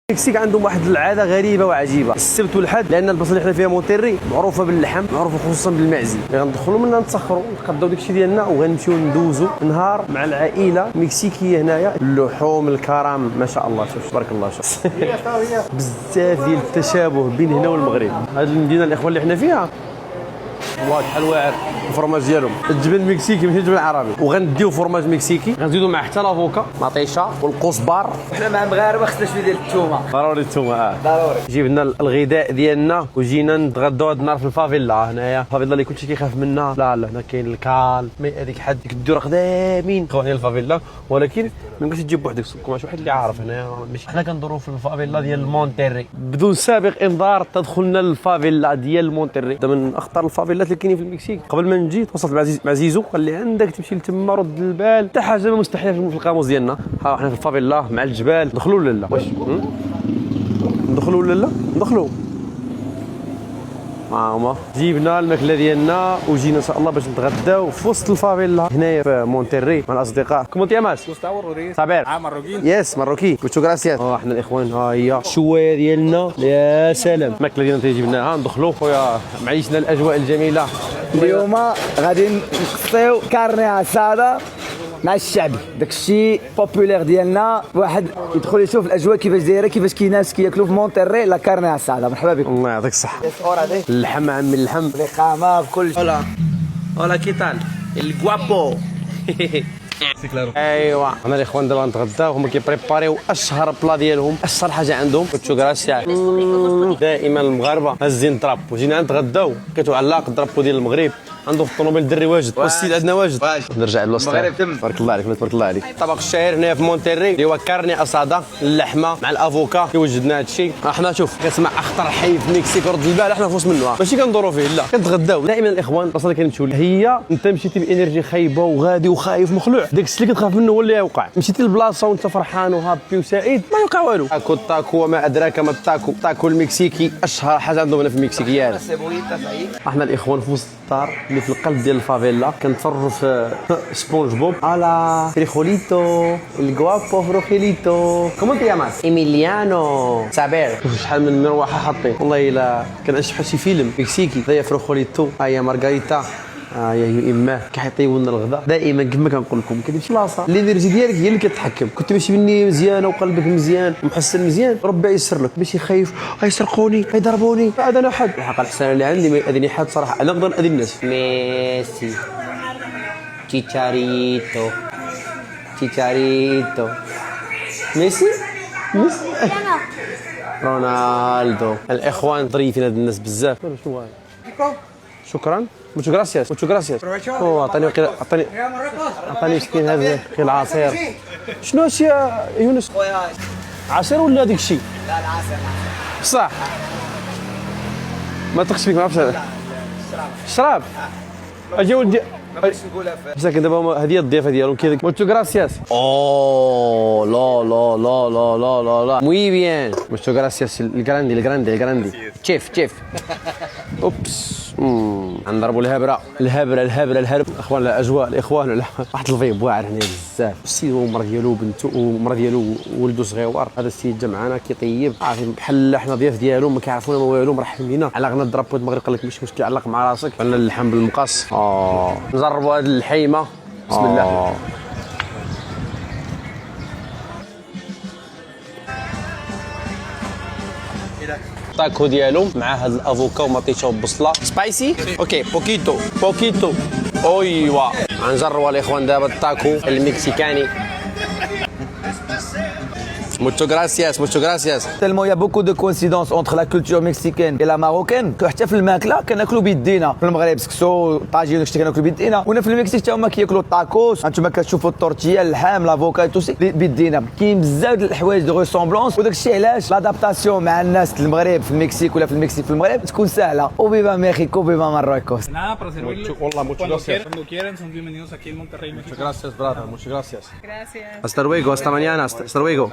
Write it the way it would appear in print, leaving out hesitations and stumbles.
المكسيك عندهم واحد العاده غريبه وعجيبه، السبت والحد، لان البلاصه اللي حنا فيها مونتيري معروفه باللحم، معروفه خصوصا بالمعزي. غندخلوا منا نتسخروا، نقضاو داكشي ديالنا وغنمشيو ندوزو نهار مع العائله المكسيكيه هنايا. اللحوم الكرم ما شاء الله، شوف تبارك الله، شوف بزاف ديال التشابه بين هنا والمغرب. هذه المدينه الاخوان اللي حنا فيها والله شحال واعر الفرماج ديالهم، الجبن المكسيكي ماشي الجبن العربي. وغنديو فرماج مكسيكي، غنزيدو معاه حتى لافوكا مطيشه والقزبر. حنا مع المغاربه خصنا شويه ديال الثومه، ضروري الثومه. ضروري. جبنا الغذاء ديالنا وجينا نتغداو هاد النهار في الفافيلا هنايا. الفافيلا اللي كلشي كيخاف منها، لا هنا كاين الكال، ما هذيك حد ديك الدور قدامين خويا الفافيلا، ولكن ما يمكنش تجيب بوحدك، سكو واحد اللي عارف هنايا. ماشي حنا كندورو في الفافيلا ديال مونتيري بدون سابق انذار. تدخلنا للفافيلا ديال مونتيري، هذا من اخطر الفافيلات اللي كاينين في المكسيك. قبل ما نجي تواصلت مع زيزو، قال لي عندك تمشي لتما رد البال، حتى حاجه مستحيله في القاموس ديالنا. ها حنا في الفافيلا مع الجبال، ندخلوا ولا لا؟ واش ندخلوا ولا لا؟ ندخلوا. هما جيبنا الماكله ديالنا وجينا ان شاء الله باش نتغداو في وسط الفافيلا هنايا في مونتيري مع الاصدقاء. كومو تياماس؟ صابر. ماروكين. يس ماروكي. موتشو غراسياس. حنا الاخوان ها هي الشوايه ديالنا، يا سلام. الماكله ديالنا تيجيبناها، ندخلوا خويا معيشنا الاجواء الجميله. اليوم غادي نقصيو كارني اساده مع الشعب، داكشي بوبولير ديالنا. واحد يدخل يشوف الاجواء كيفاش دايره، كيفاش كاين ناس كياكلوا في مونتيري لا كارني اساده. مرحبا بكم. الله يعطيك الصحه. اللحم عمي اللحم، الاقامه بكل شيء. Hola, ¿qué tal? El guapo. ايوا انا الاخوان دابا نتغداو، هما كيبريباريو اشهر بلا ديالهم، اشهر حاجه عندهم كوتشو غراسيا. دائما المغاربه هازين طرابو، جينا نتغداو كيتو علاق الطرابو ديال المغرب. عنده في الطوموبيل الدري واجد، والسيد عندنا واجد. نرجع للوسط. المغرب تم. تبارك الله عليك، تبارك الله عليك. الطبق الشهير هنا في مونتيري اللي هو كارني اسادا، اللحمه مع الافوكا. كيوجدنا هذا الشيء. حنا شوف كتسمع اخطر حي في المكسيك رد البال، حنا في وسط منه، ماشي كندوروا فيه لا، كنتغداو. دائما الاخوان البلاصه اللي كنمشيو هي انت مشيتي بانرجي خايبه وغادي وخايف مخلوع، داك الشيء اللي كتخاف منه هو اللي يوقع. مشيتي للبلاصه وانت فرحان وهابي وسعيد، ما يوقع والو. تاكو التاكو وما ادراك ما التاكو، التاكو المكسيكي اشهر حاجه عندهم هنا في المكسيكيات. احنا الاخوان في وسط الدار اللي في القلب ديال الفافيلا، كنتفرجوا في سبونج بوب. الا فريخوليتو الجوابو فروخيليتو. كومو تياماس؟ ايميليانو سابير. شوف شحال من مروحه حاطين، والله الا كنعيش بحال شي فيلم مكسيكي. هي فريخوليتو، هي مارغريتا، يا اماه كيعطيو لنا الغداء. دائما كما كنقول لكم كدير شي بلاصه الانرجي ديالك هي اللي كتحكم. كنت ماشي مني مزيانه وقلبك مزيان ومحسن مزيان، ربي ييسر لك. ماشي خايف غيسرقوني غيضربوني، هذا انا حد الحق الحسنه اللي عندي ما يأذيني حد صراحه. انا نقدر نأذي الناس. ميسي، تشيتشاريتو، تشيتشاريتو، ميسي، ميسي، رونالدو. الاخوان ظريفين هاد الناس بزاف. شنو هذا؟ شكرا. موتشو غراسياس، موتشو غراسياس. عطاني مسكين هذا العصير. شنو هادشي يا يونس؟ عصير ولا هذاك الشيء؟ لا العسل بصح ما تقش فيك، ما عرفتش هذا. شراب. اجي ولدي مساكن دابا هذه الضيافه ديالهم كذا. موتشو غراسياس. اوه لا لا لا لا لا لا لا موي بيان. موتشو غراسياس. الجراندي الجراندي الجراندي. تشيف تشيف. اوبس. نضربوا الهبره الهبره الهبره الهرب. اخوان الاجواء الاخوان واحد الفيب واعر هنا بزاف. السيد ومرا ديالو وبنته ومرا ديالو ولدو صغيور. هذا السيد جا معنا كيطيب، عارفين بحال حنا ضياف ديالو ما كيعرفونا ما والو، مرحبين بينا. علقنا الدرابو المغرب قال لك ماشي مشكل علق مع راسك. عندنا اللحم بالمقص. نجربوا هذه الحيمه. بسم الله. التاكو ديالو مع هاد الافوكا ومطيشه وبصله سبايسي. اوكي بوكيتو بوكيتو. ايوا غنجربوا الاخوان دابا التاكو المكسيكاني. Muchas gracias, muchas gracias. Tellement il y a beaucoup de coïncidences entre la culture mexicaine et la marocaine que حتى في الماكله كناكلوا بيدينا. في المغرب سكسو طاجين داكشي كناكلوا بيدينا، وهنا في المكسيك حتى هما كياكلوا الطاكوس. انتما كتشوفوا التورتيا اللحم لافوكا توسي بيدينا. كاين بزاف د الحوايج دو ريسومبلونس، وداك الشيء علاش لادابتاسيون مع الناس المغرب في المكسيك ولا في المكسيك في المغرب تكون سهله. وبيبا ميخيكو وبيبا ماروكوس. Nada, para servirles. والله muchas gracias. Cuando quieran, son bienvenidos aquí en Monterrey, México. Muchas gracias, brother. Muchas gracias. Gracias. Hasta luego, hasta mañana, hasta luego.